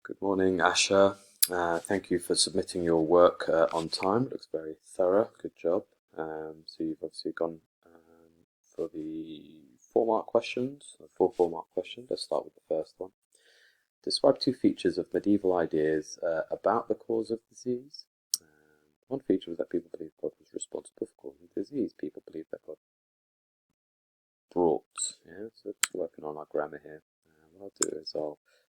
Good morning, Asha. Thank you for submitting your work on time. Looks very thorough. Good job. So you've obviously gone for the 4-mark questions, the 4-mark question. Let's start with the first one. Describe two features of medieval ideas about the cause of disease. One feature was that people believed God was responsible for causing disease. People believed that God brought. Yeah, so just working on our grammar here. What I'll do is I'll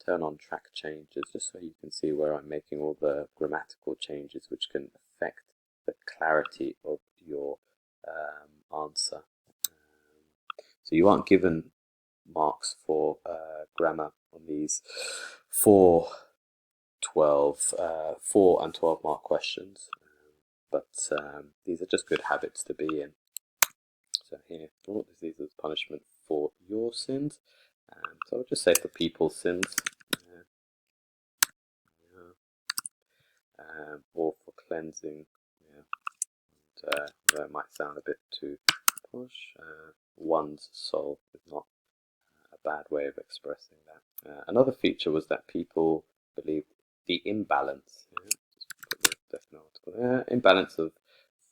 turn on track changes just so you can see where I'm making all the grammatical changes which can affect the clarity of your answer. So you aren't given marks for grammar on these 4 and 12 mark questions, but these are just good habits to be in. So here, brought disease as punishment for your sins. So I'll just say for people's sins, or for cleansing. Yeah, and, that might sound a bit too posh. One's soul is not a bad way of expressing that. Another feature was that people believed the imbalance. Yeah, just put the definite article there. Imbalance of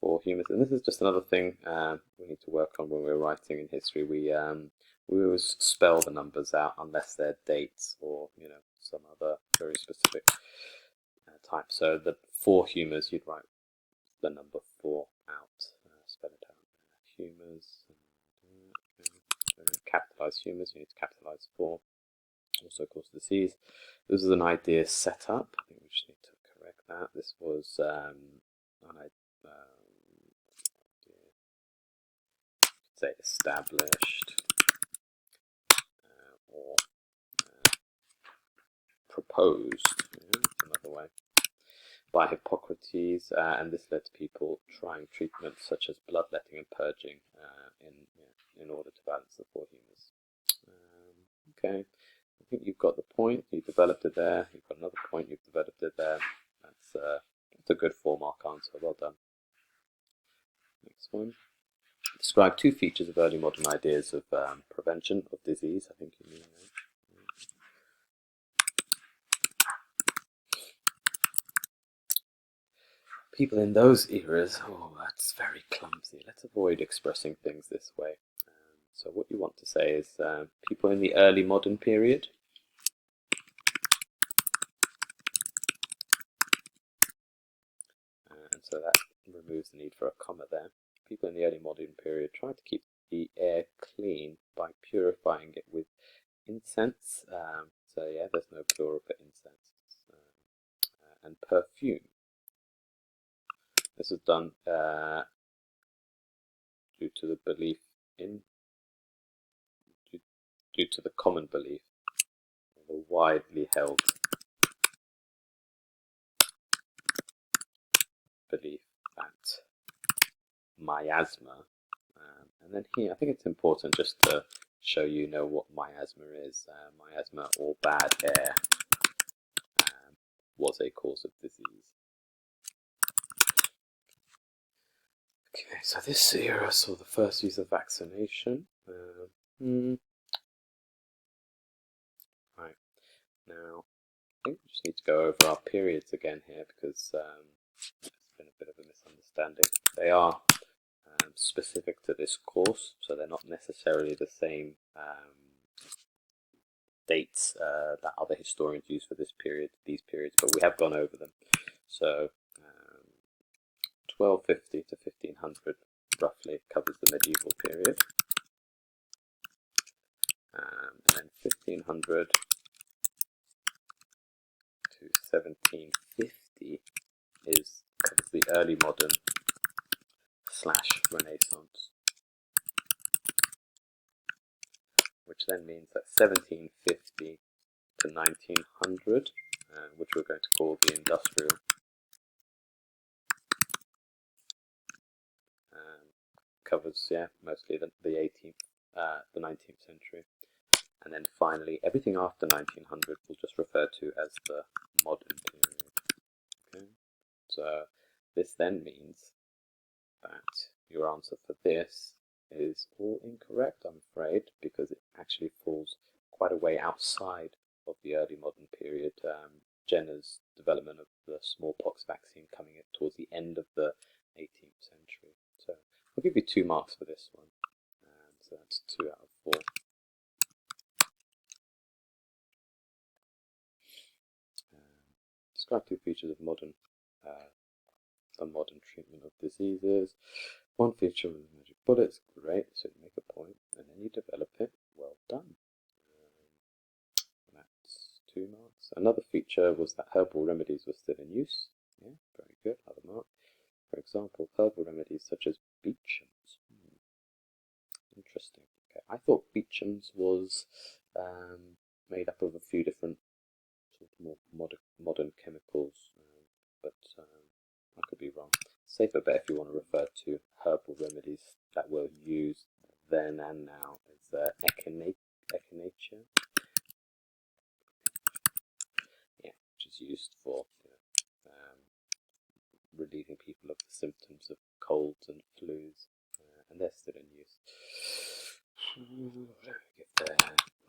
4 humans, and this is just another thing we need to work on when we're writing in history. We always spell the numbers out unless they're dates or some other very specific type. So the 4 humours, you'd write the number 4 out, spell it out. Humours, capitalise humours. You need to capitalise 4. Also cause disease. This is an idea set up. I think we just need to correct that. This was say established or proposed, another way, by Hippocrates, and this led to people trying treatments such as bloodletting and purging in order to balance the 4 humours. Okay, I think you've got the point. You've developed it there. You've got another point. You've developed it there. That's a good 4-mark answer. Well done. Next one. Describe 2 features of early modern ideas of prevention of disease. I think you mean that. People in those eras, that's very clumsy. Let's avoid expressing things this way. So what you want to say is people in the early modern period. And so that removes the need for a comma there. People in the early modern period tried to keep the air clean by purifying it with incense. So yeah, there's no plural for incense. And perfume. This is done due to the belief in, due to the common belief, the widely held belief that miasma, and then here I think it's important just to show you know what miasma is. Miasma, or bad air, was a cause of disease. Okay, so this era saw the first use of vaccination. Right, now I think we just need to go over our periods again here because there's been a bit of a misunderstanding. They are specific to this course, so they're not necessarily the same dates that other historians use for these periods, but we have gone over them. So 1250 to 1500 roughly covers the medieval period, and then 1500 to 1750 covers the early modern / Renaissance, which then means that 1750 to 1900, which we're going to call the industrial, covers mostly the 19th century, and then finally everything after 1900 we'll just refer to as the modern period. Okay, so this then means that your answer for this is all incorrect, I'm afraid, because it actually falls quite a way outside of the early modern period. Jenner's development of the smallpox vaccine coming towards the end of the 18th century. So I'll give you 2 marks for this one. So that's 2 out of 4. Describe 2 features of the modern treatment of diseases. One feature was magic bullets, great, so you make a point, and then you develop it, well done. That's 2 marks. Another feature was that herbal remedies were still in use. Yeah, very good, another mark. For example, herbal remedies such as Beecham's. Interesting. Okay, I thought Beecham's was made up of a few different sort of more modern chemicals, but I could be wrong. Safer bet if you want to refer to herbal remedies that were used then and now is echinacea, yeah, which is used for relieving people of the symptoms of colds and flus, and they're still in use. I'll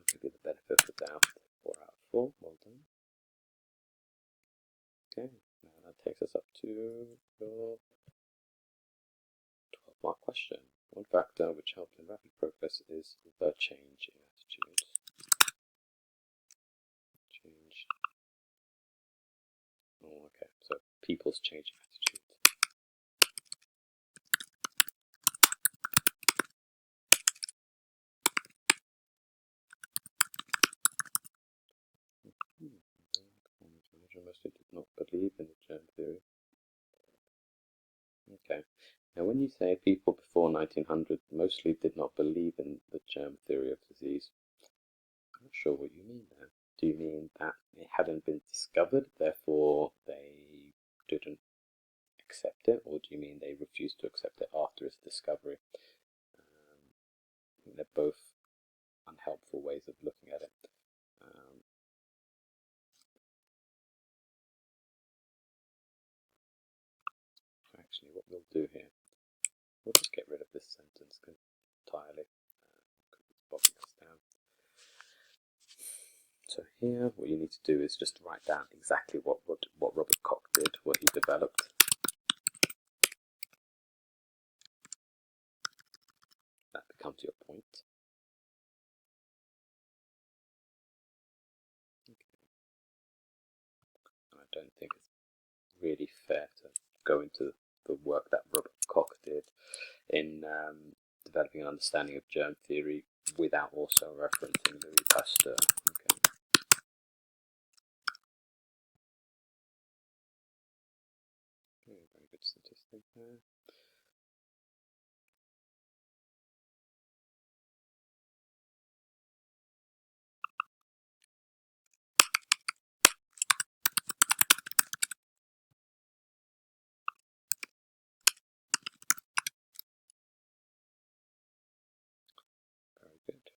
give you the benefit of the doubt. 4 out of 4. Well done. Okay, now that takes us up to your 12-mark question. One factor which helped in rapid progress is the change in attitudes. Change. Oh, okay, so people's changing attitudes. Mostly did not believe in the germ theory. Okay. Now, when you say people before 1900 mostly did not believe in the germ theory of disease, I'm not sure what you mean there. Do you mean that it hadn't been discovered, therefore they didn't accept it, or do you mean they refused to accept it after its discovery? I think they're both unhelpful ways of looking at it. Actually, what we'll do here, we'll just get rid of this sentence entirely, because it's bogging us down. So here, what you need to do is just write down exactly what Robert Koch did, what he developed. That becomes your point. Okay. And I don't think it's really fair to go into the work that Robert Koch did in developing an understanding of germ theory without also referencing Louis Pasteur. Okay. Very good statistic there. Very good.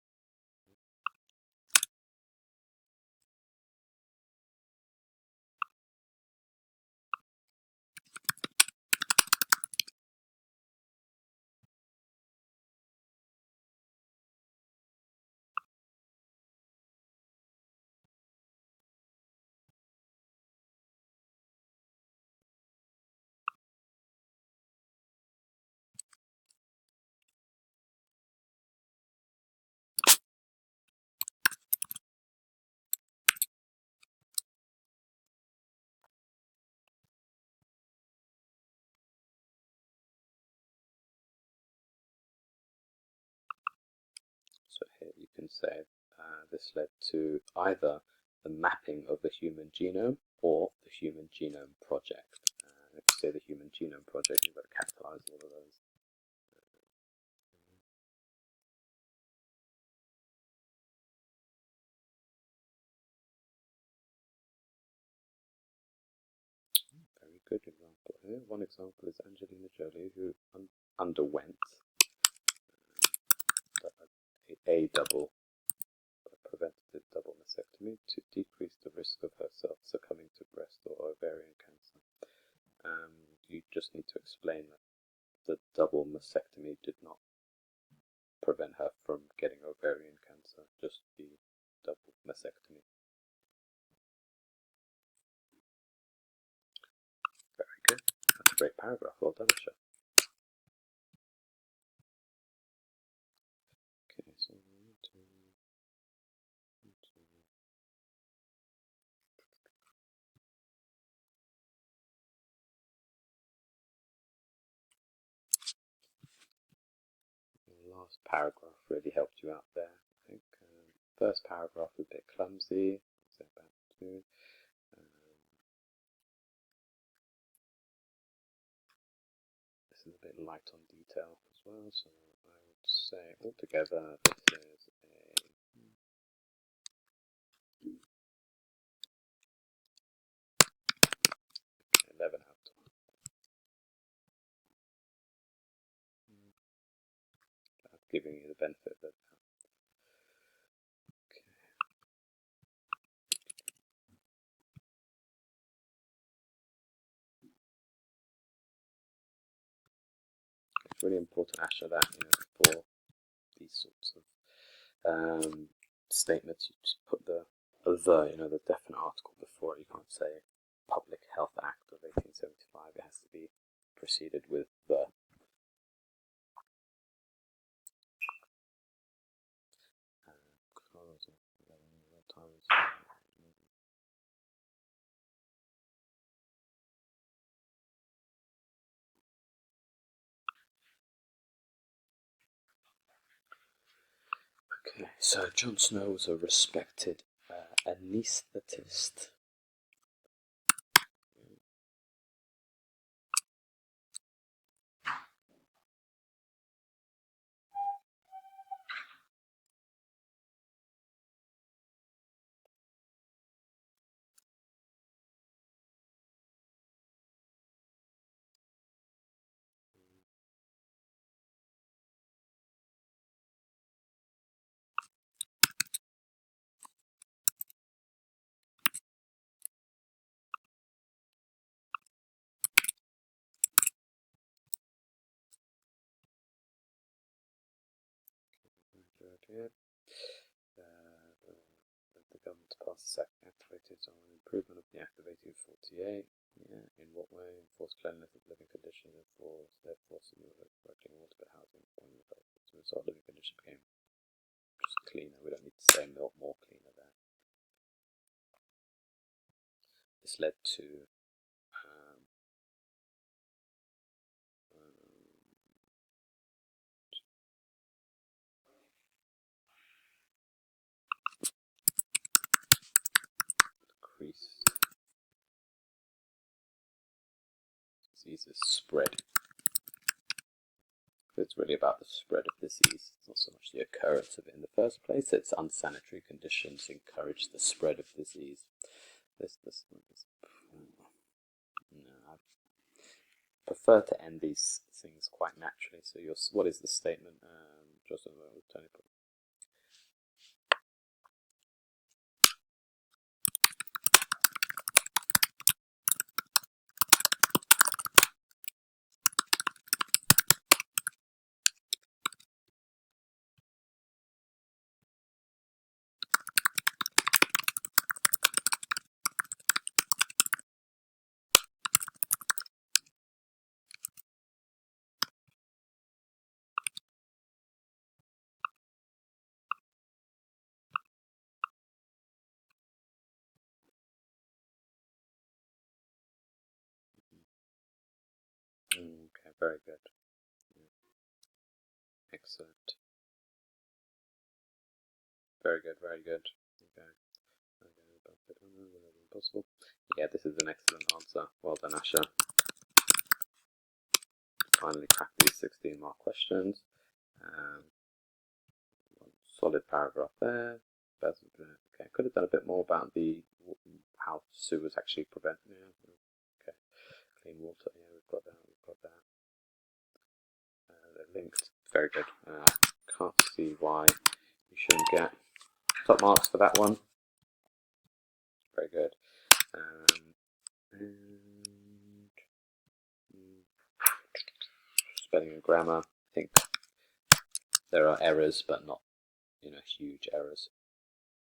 So here you can say this led to either the mapping of the human genome or the Human Genome Project. If you say the Human Genome Project, you've got to capitalize all of those. Very good example here. One example is Angelina Jolie, who underwent a preventative double mastectomy to decrease the risk of herself succumbing to breast or ovarian cancer. You just need to explain that the double mastectomy did not prevent her from getting ovarian cancer, just the double mastectomy. great paragraph. Well done, Asha. Okay, so the last paragraph really helped you out there. I think first paragraph was a bit clumsy. So back to this is a bit light on detail as well. So I would say altogether this is a 11 out of 10. I'm giving you the benefit of that. Okay. It's really important, Asha, that for these sorts of statements, you just put the definite article before. You can't say Public Health Act of 1875. It has to be preceded with the. Okay, so John Snow was a respected anaesthetist. The government passed the second activated on improvement of the Act of 1848. Yeah, in what way? Enforce cleanliness of living conditions, therefore working water for housing, employment, so our living conditions became just cleaner. We don't need to say more cleaner there. This led to increased diseases spread. It's really about the spread of disease. It's not so much the occurrence of it in the first place. It's unsanitary conditions encourage the spread of disease. No, I prefer to end these things quite naturally. So, what is the statement? Joseph Tony put. Okay, very good. Excellent. Very good, very good. Okay. Possible. Yeah, this is an excellent answer. Well done, Asha. Finally cracked these 16-mark questions. Solid paragraph there. Okay, could have done a bit more about how sewers actually prevent. Yeah. Okay, clean water. Yeah, we've got that. They're linked. Very good. Can't see why you shouldn't get top marks for that one. Very good. Spelling and grammar. I think there are errors, but not huge errors.